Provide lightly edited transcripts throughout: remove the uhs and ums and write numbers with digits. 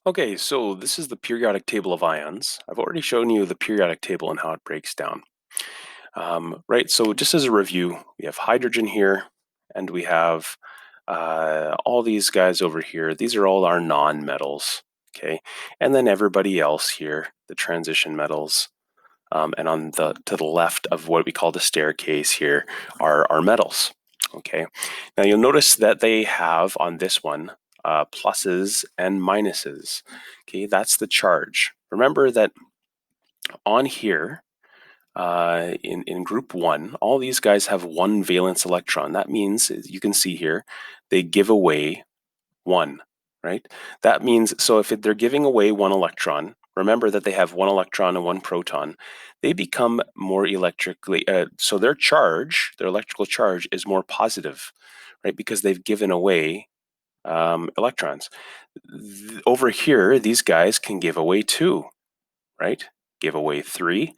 Okay, so this is the periodic table of ions. I've already shown you the periodic table and how it breaks down. Right, so just as a review, we have hydrogen here, and we have all these guys over here. These are all our non-metals, okay? And then everybody else here, the transition metals, and on the to the left of what we call the staircase here are our metals, okay? Now you'll notice that they have on this one pluses and minuses. Okay, that's the charge. Remember that on here, in group one, all these guys have one valence electron. That means, as you can see here, they give away one, right? That means, so if they're giving away one electron, remember that they have one electron and one proton, they become more electrically, so their charge, their electrical charge is more positive, right? Because they've given away electrons. Over here, these guys can give away two, right? Give away three,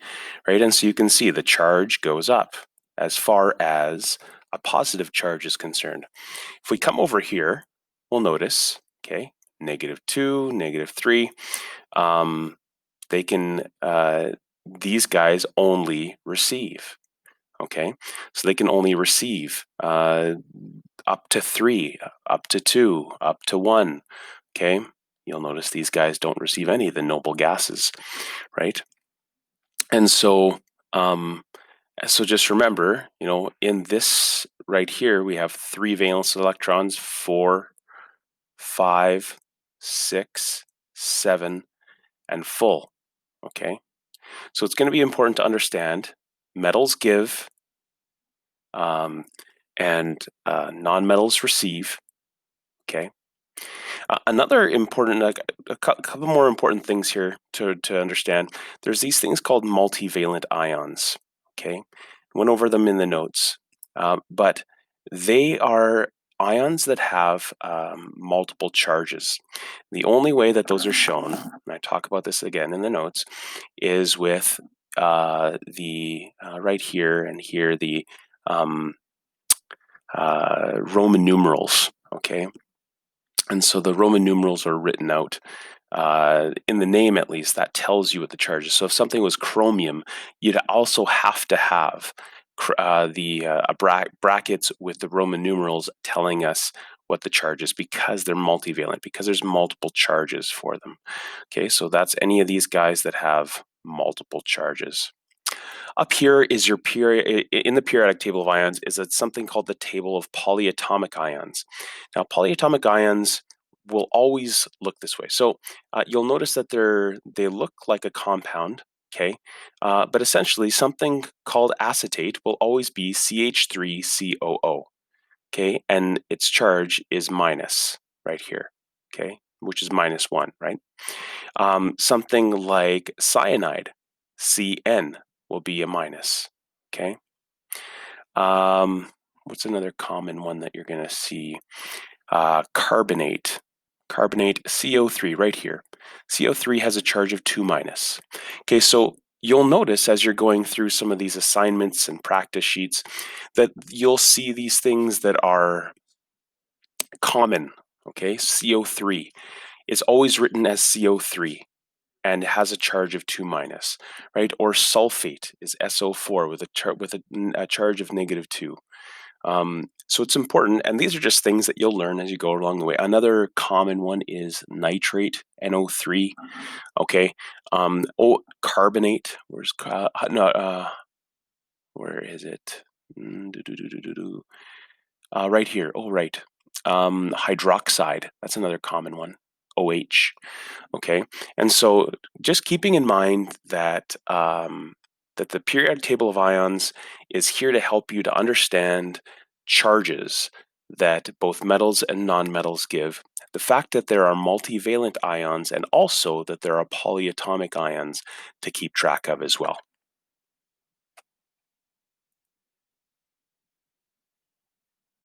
right? And so you can see the charge goes up as far as a positive charge is concerned. If we come over here, we'll notice, okay, -2, -3, they can, these guys only receive, okay? So they can only receive up to 3, up to 2, up to 1, okay? You'll notice these guys don't receive any of the noble gases, right? And so, so just remember, in this right here, we have 3 valence electrons, 4, 5, 6, 7, and full, okay? So it's going to be important to understand metals give and non-metals receive, okay? Another important, a couple more important things here to understand. There's these things called multivalent ions, okay? Went over them in the notes, but they are ions that have multiple charges. The only way that those are shown, and I talk about this again in the notes, is with the right here and here, the Roman numerals, okay? And so the Roman numerals are written out in the name, at least. That tells you what the charge is. So if something was chromium, you'd also have to have brackets with the Roman numerals telling us what the charge is, because they're multivalent, because there's multiple charges for them. Okay, so that's any of these guys that have multiple charges. Up here is your in the periodic table of ions is something called the table of polyatomic ions. Now, polyatomic ions will always look this way. So you'll notice that they look like a compound, okay? But essentially, something called acetate will always be CH3COO, okay? And its charge is minus right here, okay? Which is -1, right? Something like cyanide, Cn, will be a minus, okay? What's another common one that you're going to see? Carbonate, CO3 right here. CO3 has a charge of 2-. Okay, so you'll notice as you're going through some of these assignments and practice sheets that you'll see these things that are common, okay? CO3 is always written as CO3 and has a charge of 2-, right? Or sulfate is SO4 with a charge of -2. So it's important, and these are just things that you'll learn as you go along the way. Another common one is nitrate, NO3. Okay, carbonate. Where is it? Right here. Oh, right. Hydroxide. That's another common one. OH. Okay, and so just keeping in mind that that the periodic table of ions is here to help you to understand charges that both metals and nonmetals give, the fact that there are multivalent ions, and also that there are polyatomic ions to keep track of as well.